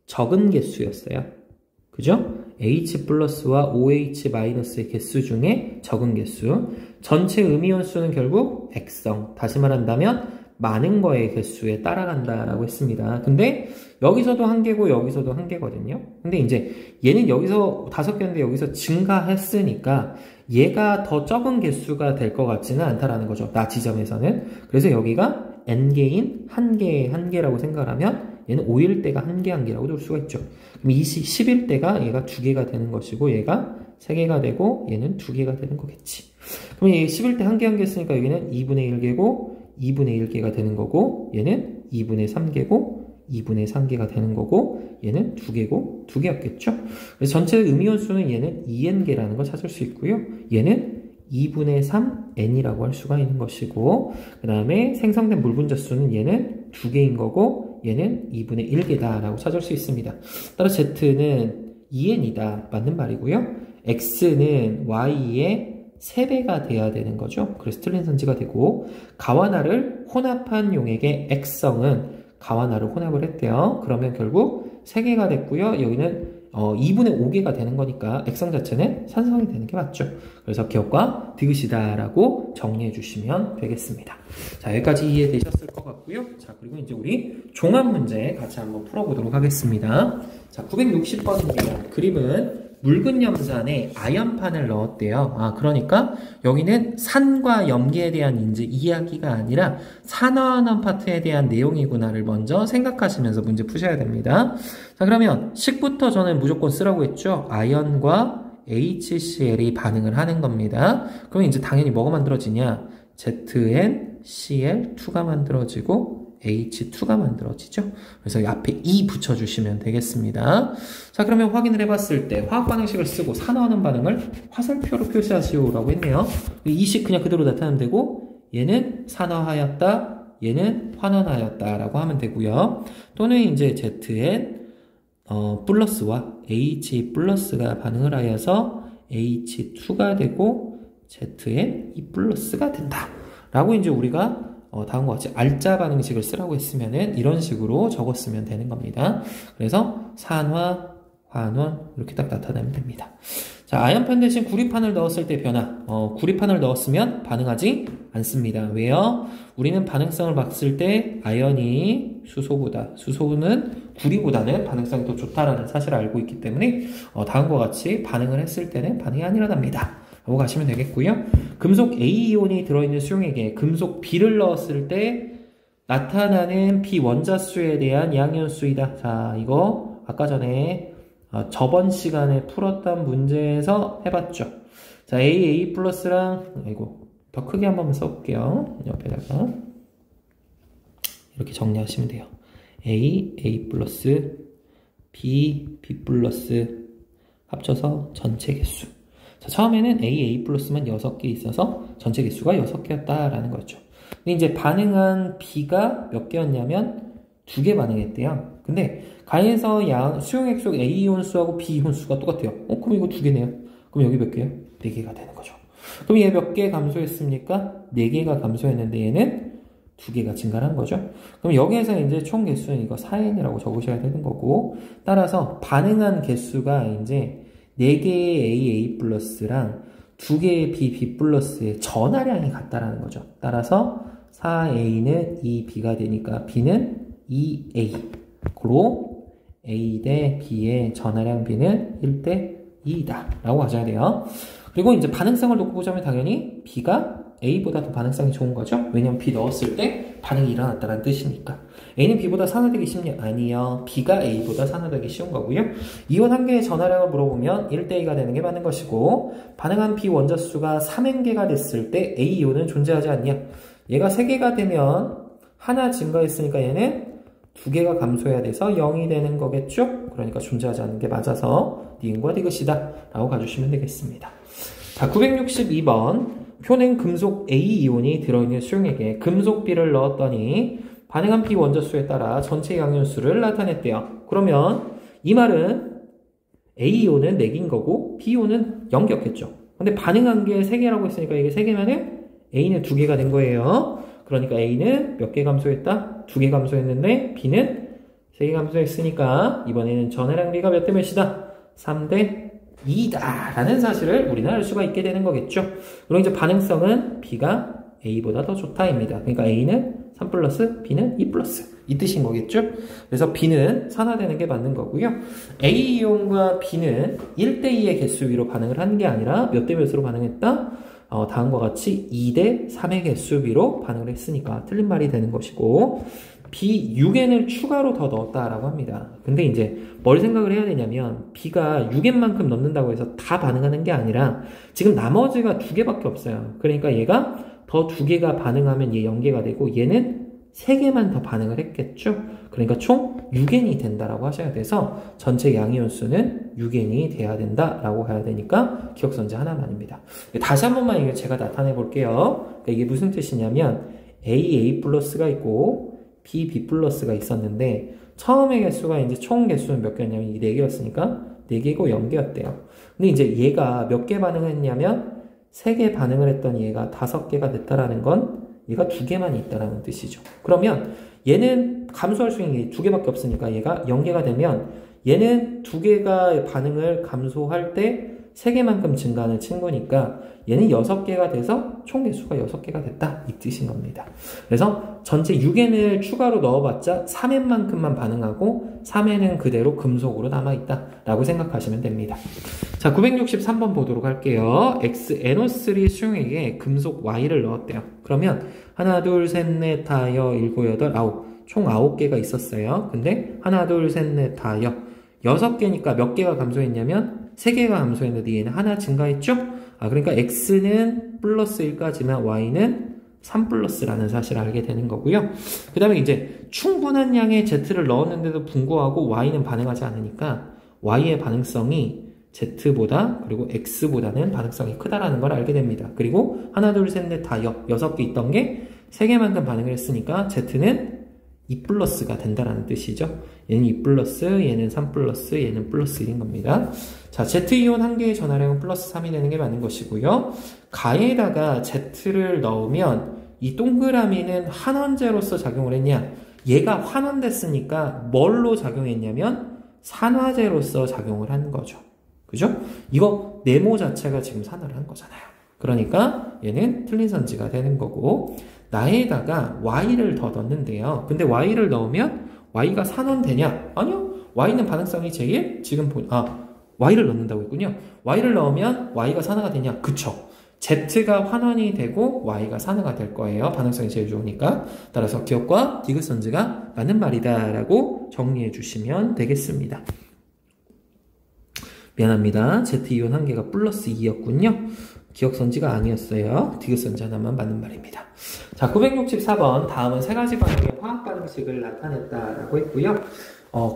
적은 개수였어요. 그죠? H 플러스와 OH-의 개수 중에 적은 개수. 전체 음이온수는 결국 액성. 다시 말한다면 많은 거의 개수에 따라간다라고 했습니다. 근데 여기서도 1개고 여기서도 1개거든요. 근데 이제 얘는 여기서 5개인데 여기서 증가했으니까 얘가 더 적은 개수가 될 것 같지는 않다라는 거죠. 나 지점에서는. 그래서 여기가 n개인 1개라고 생각하면 얘는 5일 때가 1개라고 둘 수가 있죠. 그럼 10일 때가 얘가 2개가 되는 것이고 얘가 3개가 되고 얘는 2개가 되는 거겠지. 그럼 얘 10일 때 1개 했으니까 여기는 2분의 1개고 2분의 1개가 되는 거고 얘는 2분의 3개고 2분의 3개가 되는 거고 얘는 2개고 2개였겠죠. 그래서 전체 음이온수는 얘는 2n개라는 걸 찾을 수 있고요. 얘는 2분의 3n이라고 할 수가 있는 것이고, 그 다음에 생성된 물 분자수는 얘는 2개인 거고 얘는 2분의 1개다 라고 찾을 수 있습니다. 따라 Z는 2n이다 맞는 말이고요. X는 Y의 3배가 돼야 되는 거죠. 그래서 틀린 선지가 되고, 가와나를 혼합한 용액의 액성은 가와나를 혼합을 했대요. 그러면 결국 3개가 됐고요. 여기는 2분의 5개가 되는 거니까 액성 자체는 산성이 되는 게 맞죠. 그래서 기억과 디귿이다 라고 정리해 주시면 되겠습니다. 자, 여기까지 이해되셨을 것 같고요. 자, 그리고 이제 우리 종합 문제 같이 한번 풀어보도록 하겠습니다. 자, 960번입니다. 그림은 묽은 염산에 아연판을 넣었대요. 그러니까 여기는 산과 염기에 대한 이야기가 아니라 산화하는 파트에 대한 내용이구나를 먼저 생각하시면서 문제 푸셔야 됩니다. 자, 그러면 식부터 저는 무조건 쓰라고 했죠. 아연과 HCl이 반응을 하는 겁니다. 그러면 이제 당연히 뭐가 만들어지냐? ZnCl2가 만들어지고 H2가 만들어지죠. 그래서 이 앞에 2 붙여주시면 되겠습니다. 자, 그러면 확인을 해봤을 때 화학 반응식을 쓰고 산화하는 반응을 화살표로 표시하시오라고 했네요. 이 식 그냥 그대로 나타내면 되고 얘는 산화하였다, 얘는 환원하였다 라고 하면 되고요. 또는 이제 Zn 플러스와 H 플러스가 반응을 하여서 H2가 되고 Zn 플러스가 된다 라고 이제 우리가 다음과 같이 알짜 반응식을 쓰라고 했으면은 이런 식으로 적었으면 되는 겁니다. 그래서 산화, 환원 이렇게 딱 나타내면 됩니다. 자, 아연판 대신 구리판을 넣었을 때 변화. 구리판을 넣었으면 반응하지 않습니다. 왜요? 우리는 반응성을 봤을 때 아연이 수소는 구리보다는 반응성이 더 좋다라는 사실을 알고 있기 때문에 다음과 같이 반응을 했을 때는 반응이 안 일어납니다. 라고 가시면 되겠고요. 금속 A이온이 들어있는 수용액에 금속 B를 넣었을 때 나타나는 비원자수에 대한 양이온수이다. 자, 이거 아까 전에 저번 시간에 풀었던 문제에서 해봤죠. 자, A 플러스랑 더 크게 한번 써볼게요. 옆에다가 이렇게 정리하시면 돼요. A 플러스 B 플러스 합쳐서 전체 개수. 자, 처음에는 A 플러스만 6개 있어서 전체 개수가 6개였다라는 거죠. 근데 이제 반응한 B가 몇 개였냐면 2개 반응했대요. 근데 가에서 수용액 속 A이온 수하고 B이온 수가 똑같아요. 그럼 이거 2개네요. 그럼 여기 몇 개요? 4개가 되는 거죠. 그럼 얘 몇 개 감소했습니까? 4개가 감소했는데 얘는 2개가 증가한 거죠. 그럼 여기에서 이제 총 개수는 이거 4n이라고 적으셔야 되는 거고, 따라서 반응한 개수가 이제 4개의 A 플러스랑 2개의 B 플러스의 전하량이 같다라는 거죠. 따라서 4A는 2B가 되니까 B는 2A. 그리고 A 대 B의 전하량 B는 1대 2이다. 라고 하셔야 돼요. 그리고 이제 반응성을 놓고 보자면 당연히 B가 A보다 더 반응성이 좋은 거죠. 왜냐면 B 넣었을 때 반응이 일어났다는 뜻이니까. A는 B보다 산화되기 쉽냐? 아니요. B가 A보다 산화되기 쉬운 거고요. 이온 한 개의 전하량을 물어보면 1대2가 되는 게 맞는 것이고, 반응한 B 원자수가 3n개가 됐을 때 A이온은 존재하지 않냐? 얘가 3개가 되면 하나 증가했으니까 얘는 2개가 감소해야 돼서 0이 되는 거겠죠? 그러니까 존재하지 않는 게 맞아서 니은과 디귿이다 라고 가주시면 되겠습니다. 자, 962번. 표는 금속 A이온이 들어있는 수용액에 금속 B를 넣었더니 반응한 B 원자수에 따라 전체 양이온수를 나타냈대요. 그러면 이 말은 A이온은 4개인 거고 B이온은 0개였겠죠. 근데 반응한 게 3개라고 했으니까 이게 3개면은 A는 2개가 된 거예요. 그러니까 A는 몇 개 감소했다? 2개 감소했는데 B는 3개 감소했으니까 이번에는 전하량 B가 몇 대 몇이다? 3대 2다 라는 사실을 우리는 알 수가 있게 되는 거겠죠. 그리고 이제 반응성은 B가 A보다 더 좋다입니다. 그러니까 A는 3 플러스 B는 2 플러스 이 뜻인 거겠죠. 그래서 B는 산화되는 게 맞는 거고요. A이온과 B는 1대2의 개수 위로 반응을 하는 게 아니라 몇 대 몇으로 반응했다? 다음과 같이 2대 3의 개수 위로 반응을 했으니까 틀린 말이 되는 것이고, B 6n을 추가로 더 넣었다라고 합니다. 근데 이제 뭘 생각을 해야 되냐면 B가 6n만큼 넣는다고 해서 다 반응하는 게 아니라 지금 나머지가 2개밖에 없어요. 그러니까 얘가 더 2개가 반응하면 얘 0개가 되고 얘는 3개만 더 반응을 했겠죠. 그러니까 총 6n이 된다라고 하셔야 돼서 전체 양이온수는 6n이 돼야 된다라고 해야 되니까 기억선지 하나만입니다. 다시 한 번만 이거 제가 나타내 볼게요. 그러니까 이게 무슨 뜻이냐면 A 플러스가 있고 B 플러스가 있었는데 처음의 개수가 이제 총 개수는 몇 개였냐면 이 4개였으니까 4개고 0개였대요. 근데 이제 얘가 몇 개 반응을 했냐면 3개 반응을 했던 얘가 5개가 됐다라는 건 얘가 2개만 있다라는 뜻이죠. 그러면 얘는 감소할 수 있는 게 2개밖에 없으니까 얘가 0개가 되면 얘는 2개가 반응을 감소할 때 3개만큼 증가하는 친구니까 얘는 6개가 돼서 총 개수가 6개가 됐다 이 뜻인 겁니다. 그래서 전체 6n을 추가로 넣어봤자 3n만큼만 반응하고 3n은 그대로 금속으로 남아있다 라고 생각하시면 됩니다. 자, 963번 보도록 할게요. XNO3 수용액에 금속 Y를 넣었대요. 그러면 하나 둘 셋 넷 다 여 일곱 여덟 아홉 총 9개가 있었어요. 근데 하나 둘 셋 넷 다 여 6개니까 몇 개가 감소했냐면 3개가 감소했는데 얘는 하나 증가했죠? 그러니까 X는 플러스 1까지만 Y는 3 플러스라는 사실을 알게 되는 거고요. 그 다음에 이제 충분한 양의 Z를 넣었는데도 불구하고 Y는 반응하지 않으니까 Y의 반응성이 Z보다 그리고 X보다는 반응성이 크다라는 걸 알게 됩니다. 그리고 하나 둘 셋 넷 다 6개 있던 게 3개만큼 반응을 했으니까 Z는 2 플러스가 된다라는 뜻이죠. 얘는 2 플러스, 얘는 3 플러스, 얘는 플러스 1인 겁니다. 자, Z이온 한 개의 전하량은 플러스 3이 되는 게 맞는 것이고요. 가에다가 Z를 넣으면 이 동그라미는 환원제로서 작용을 했냐? 얘가 환원됐으니까 뭘로 작용했냐면 산화제로서 작용을 하는 거죠. 그죠? 이거 네모 자체가 지금 산화를 한 거잖아요. 그러니까 얘는 틀린 선지가 되는 거고, 나에다가 y를 더 넣는데요. 근데 y를 넣으면 y가 산원되냐? 아니요. y는 반응성이 제일 y를 넣는다고 했군요. y를 넣으면 y가 산화가 되냐? 그쵸. z가 환원이 되고 y가 산화가 될 거예요. 반응성이 제일 좋으니까. 따라서 기억과 디귿 선지가 맞는 말이다 라고 정리해 주시면 되겠습니다. 미안합니다. Z이온 한 개가 플러스 2였군요. 기억선지가 아니었어요. 디귿선지 하나만 맞는 말입니다. 자, 964번. 다음은 세 가지 반응의 화학 반응식을 나타냈다라고 했고요.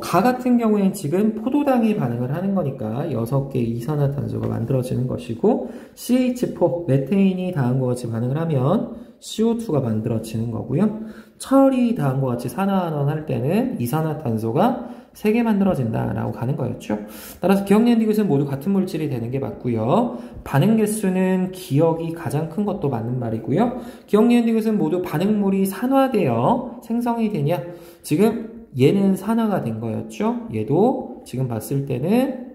가 같은 경우에는 지금 포도당이 반응을 하는 거니까 6개의 이산화탄소가 만들어지는 것이고, CH4, 메테인이 다음과 같이 반응을 하면 CO2가 만들어지는 거고요. 철이 다음과 같이 산화환원 할 때는 이산화탄소가 3개 만들어진다라고 가는 거였죠. 따라서 기억, 니은, 디귿은 모두 같은 물질이 되는 게 맞고요. 반응 개수는 기억이 가장 큰 것도 맞는 말이고요. 기억, 니은, 디귿은 모두 반응물이 산화되어 생성이 되냐? 지금 얘는 산화가 된 거였죠. 얘도 지금 봤을 때는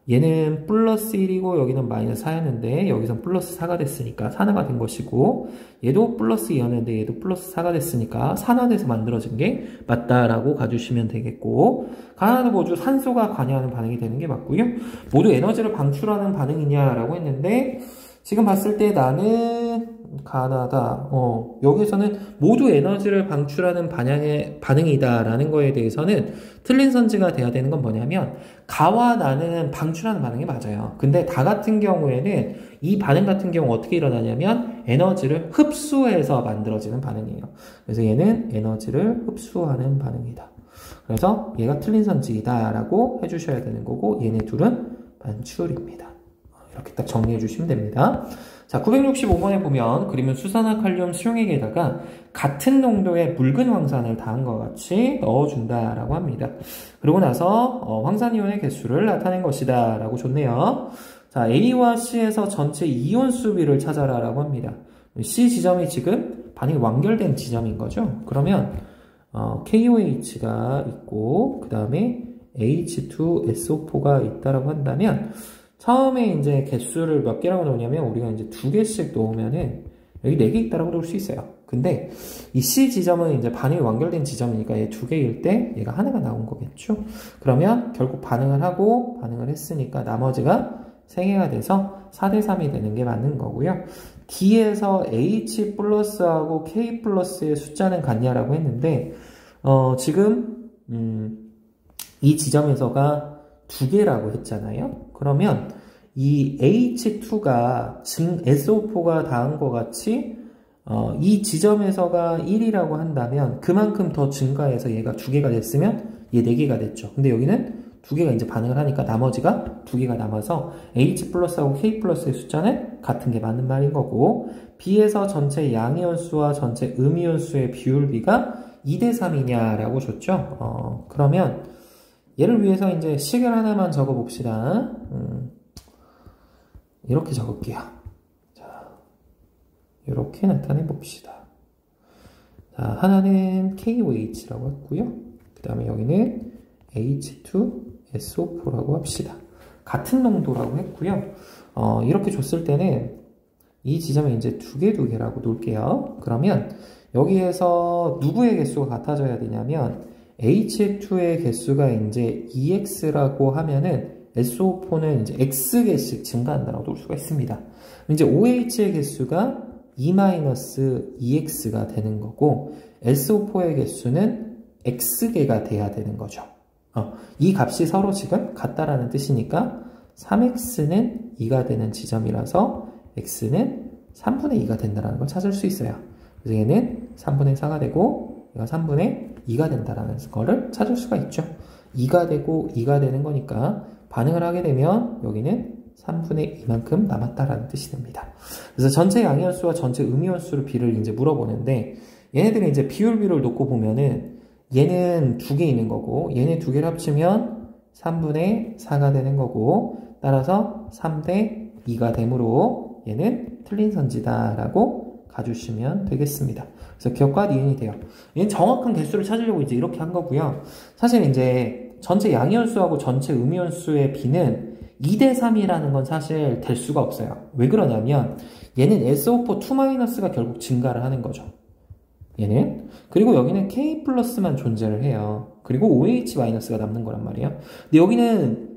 얘는 플러스 1이고 여기는 마이너스 4였는데 여기선 플러스 4가 됐으니까 산화가 된 것이고, 얘도 플러스 2였는데 얘도 플러스 4가 됐으니까 산화돼서 만들어진 게 맞다라고 가주시면 되겠고, 가나다 모두 산소가 관여하는 반응이 되는 게 맞고요. 모두 에너지를 방출하는 반응이냐라고 했는데, 지금 봤을 때 나는 가나다 여기서는 모두 에너지를 방출하는 반응이다 라는 거에 대해서는 틀린 선지가 돼야 되는 건 뭐냐면, 가와 나는 방출하는 반응이 맞아요. 근데 다 같은 경우에는 이 반응 같은 경우 어떻게 일어나냐면 에너지를 흡수해서 만들어지는 반응이에요. 그래서 얘는 에너지를 흡수하는 반응이다. 그래서 얘가 틀린 선지이다 라고 해주셔야 되는 거고, 얘네 둘은 반출입니다. 이렇게 딱 정리해 주시면 됩니다. 자, 965번에 보면 그림은 수산화 칼륨 수용액에다가 같은 농도의 묽은 황산을 다한 것 같이 넣어준다라고 합니다. 그러고 나서 황산이온의 개수를 나타낸 것이다 라고 줬네요. 자, A와 C에서 전체 이온수 비를 찾아라라고 합니다. C 지점이 지금 반응이 완결된 지점인 거죠. 그러면 KOH가 있고 그 다음에 H2SO4가 있다라고 한다면, 처음에 이제 개수를 몇 개라고 넣냐면 우리가 이제 2개씩 넣으면은 여기 4개 있다라고 넣을 수 있어요. 근데 이 C 지점은 이제 반응이 완결된 지점이니까 얘 2개일 때 얘가 하나가 나온 거겠죠. 그러면 결국 반응을 하고 반응을 했으니까 나머지가 3개가 돼서 4대3이 되는 게 맞는 거고요. D에서 H 플러스하고 K 플러스의 숫자는 같냐라고 했는데 지금 이 지점에서가 2개라고 했잖아요. 그러면 이 H2가 SO4가 닿은 것 같이 이 지점에서가 1이라고 한다면 그만큼 더 증가해서 얘가 2개가 됐으면 얘 4개가 됐죠. 근데 여기는 2개가 이제 반응을 하니까 나머지가 2개가 남아서 H 플러스하고 K 플러스의 숫자는 같은 게 맞는 말인 거고, B에서 전체 양이온수와 전체 음이온수의 비율비가 2대3이냐라고 줬죠. 그러면 얘를 위해서 이제 식을 하나만 적어 봅시다. 이렇게 적을게요. 자, 이렇게 나타내 봅시다. 자, 하나는 KOH라고 했고요. 그 다음에 여기는 H2SO4라고 합시다. 같은 농도라고 했고요. 이렇게 줬을 때는 이 지점에 이제 2개라고 놓을게요. 그러면 여기에서 누구의 개수가 같아져야 되냐면, H2의 개수가 이제 EX라고 하면은 SO4는 이제 X개씩 증가한다라고 볼 수가 있습니다. 이제 OH의 개수가 E-EX가 되는 거고, SO4의 개수는 X개가 돼야 되는 거죠. 이 값이 서로 지금 같다라는 뜻이니까 3X는 2가 되는 지점이라서 X는 3분의 2가 된다는 걸 찾을 수 있어요. 그래서 얘는 3분의 4가 되고 얘가 3분의 2가 된다라는 거를 찾을 수가 있죠. 2가 되고 2가 되는 거니까 반응을 하게 되면 여기는 3분의 2만큼 남았다라는 뜻이 됩니다. 그래서 전체 양이온수와 전체 음이온수를 비를 이제 물어보는데, 얘네들이 이제 비율비를 놓고 보면은 얘는 2개 있는 거고 얘네 2개를 합치면 3분의 4가 되는 거고, 따라서 3대 2가 되므로 얘는 틀린 선지다라고 가주시면 되겠습니다. 그래서 기억과 니은이 돼요. 얘는 정확한 개수를 찾으려고 이제 이렇게 한 거고요. 사실 이제 전체 양이온수하고 전체 음이온수의 비는 2대3이라는 건 사실 될 수가 없어요. 왜 그러냐면 얘는 SO4 2-가 결국 증가를 하는 거죠. 얘는. 그리고 여기는 K 플러스만 존재를 해요. 그리고 OH-가 남는 거란 말이에요. 근데 여기는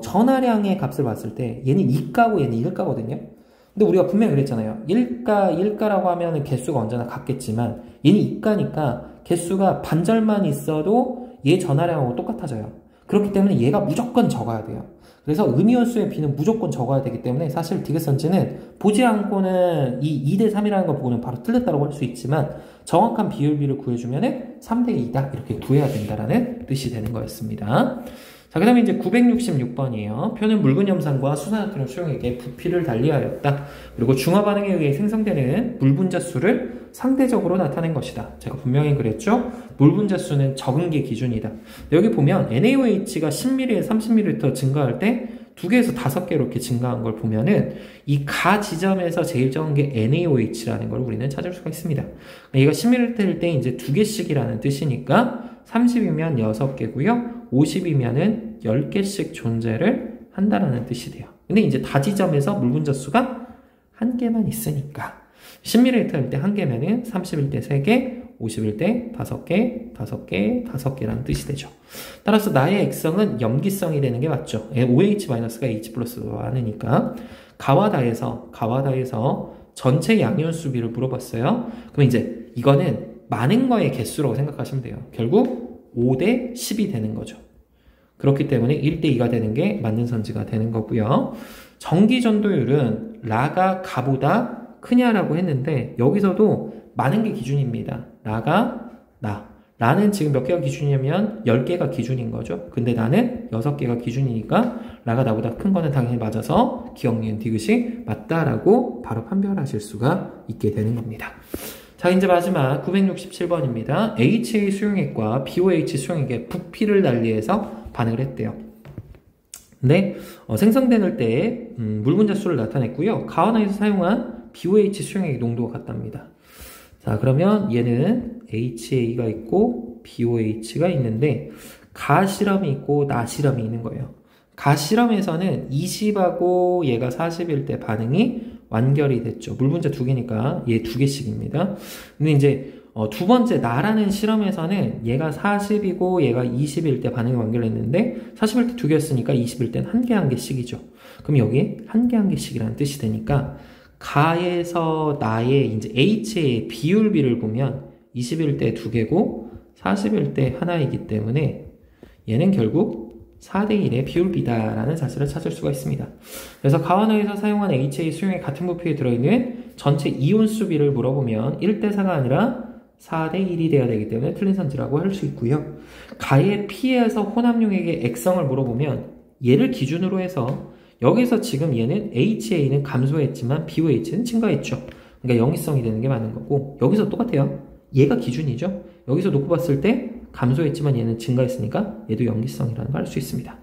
전하량의 값을 봤을 때 얘는 2가고 얘는 1가거든요. 근데 우리가 분명히 그랬잖아요. 1가라고 하면 개수가 언제나 같겠지만 얘는 2가니까 개수가 반절만 있어도 얘 전하량하고 똑같아져요. 그렇기 때문에 얘가 무조건 적어야 돼요. 그래서 음이온수의 비는 무조건 적어야 되기 때문에 사실 디귿선지는 보지 않고는 이 2대3이라는 걸 보고는 바로 틀렸다고 할 수 있지만 정확한 비율비를 구해주면은 3대2다 이렇게 구해야 된다라는 뜻이 되는 거였습니다. 자, 그 다음에 이제 966번이에요. 표는 묽은 염산과 수산화트륨 수용액에 부피를 달리하였다. 그리고 중화 반응에 의해 생성되는 물 분자 수를 상대적으로 나타낸 것이다. 제가 분명히 그랬죠? 물 분자 수는 적은 게 기준이다. 여기 보면 NaOH가 10ml에 30ml 증가할 때 2개에서 5개 이렇게 증가한 걸 보면은 이 가 지점에서 제일 적은 게 NaOH라는 걸 우리는 찾을 수가 있습니다. 얘가 10ml일 때 이제 2개씩이라는 뜻이니까 30이면 6개고요. 50이면은 10개씩 존재를 한다라는 뜻이 돼요. 근데 이제 다지점에서 물 분자 수가 1개만 있으니까 10ml일 때 1개면은 30일 때 3개, 50일 때 5개, 5개, 5개라는 뜻이 되죠. 따라서 나의 액성은 염기성이 되는 게 맞죠. OH-가 H 플러스가 많으니까 가와다에서 전체 양이온수비를 물어봤어요. 그럼 이제 이거는 많은 거의 개수라고 생각하시면 돼요. 결국 5대 10이 되는 거죠. 그렇기 때문에 1대 2가 되는 게 맞는 선지가 되는 거고요. 전기 전도율은 라가 가보다 크냐라고 했는데 여기서도 많은 게 기준입니다. 라는 지금 몇 개가 기준이냐면 10개가 기준인 거죠. 근데 나는 6개가 기준이니까 라가 나보다 큰 거는 당연히 맞아서 기억, 니은, 디귿이 맞다라고 바로 판별하실 수가 있게 되는 겁니다. 자, 이제 마지막 967번입니다. HA 수용액과 BOH 수용액에 부피를 달리해서 반응을 했대요. 근데 생성될 때 물 분자 수를 나타냈고요. 가와나에서 사용한 BOH 수용액의 농도가 같답니다. 자, 그러면 얘는 HA가 있고 BOH가 있는데 가 실험이 있고 나 실험이 있는 거예요. 가 실험에서는 20하고 얘가 40일 때 반응이 완결이 됐죠. 물 분자 2개니까 얘 2개씩입니다. 근데 이제 두 번째 나라는 실험에서는 얘가 40이고 얘가 20일 때 반응이 완결했는데 40일 때 2개였으니까 20일 때는 1개씩이죠. 그럼 여기에 1개씩이라는 뜻이 되니까 가에서 나의 이제 H의 비율비를 보면 20일 때 2개고 40일 때 하나이기 때문에 얘는 결국 4대1의 비율비다라는 사실을 찾을 수가 있습니다. 그래서 가와나에서 사용한 HA 수용액 같은 부피에 들어있는 전체 이온수비를 물어보면 1대4가 아니라 4대1이 돼야 되기 때문에 틀린 선지라고 할 수 있고요. 가의 P에서 혼합용액의 액성을 물어보면 얘를 기준으로 해서 여기서 지금 얘는 HA는 감소했지만 BOH는 증가했죠. 그러니까 영이성이 되는 게 맞는 거고 여기서 똑같아요. 얘가 기준이죠. 여기서 놓고 봤을 때 감소했지만 얘는 증가했으니까 얘도 염기성이라는 걸 알 수 있습니다.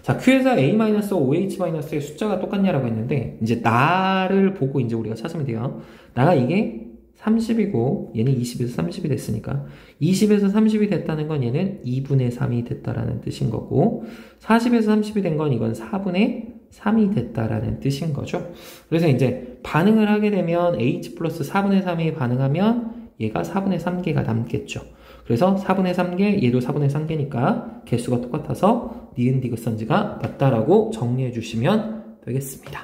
자, Q에서 A-OH-의 숫자가 똑같냐라고 했는데 이제 나를 보고 이제 우리가 찾으면 돼요. 나가 이게 30이고 얘는 20에서 30이 됐으니까 20에서 30이 됐다는 건 얘는 2분의 3이 됐다라는 뜻인 거고 40에서 30이 된 건 이건 4분의 3이 됐다라는 뜻인 거죠. 그래서 이제 반응을 하게 되면 H 플러스 4분의 3이 반응하면 얘가 4분의 3개가 남겠죠. 그래서 4분의 3개, 얘도 4분의 3개니까 개수가 똑같아서 니은 디귿선지가 맞다라고 정리해 주시면 되겠습니다.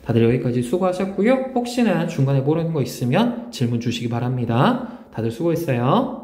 다들 여기까지 수고하셨고요. 혹시나 중간에 모르는 거 있으면 질문 주시기 바랍니다. 다들 수고했어요.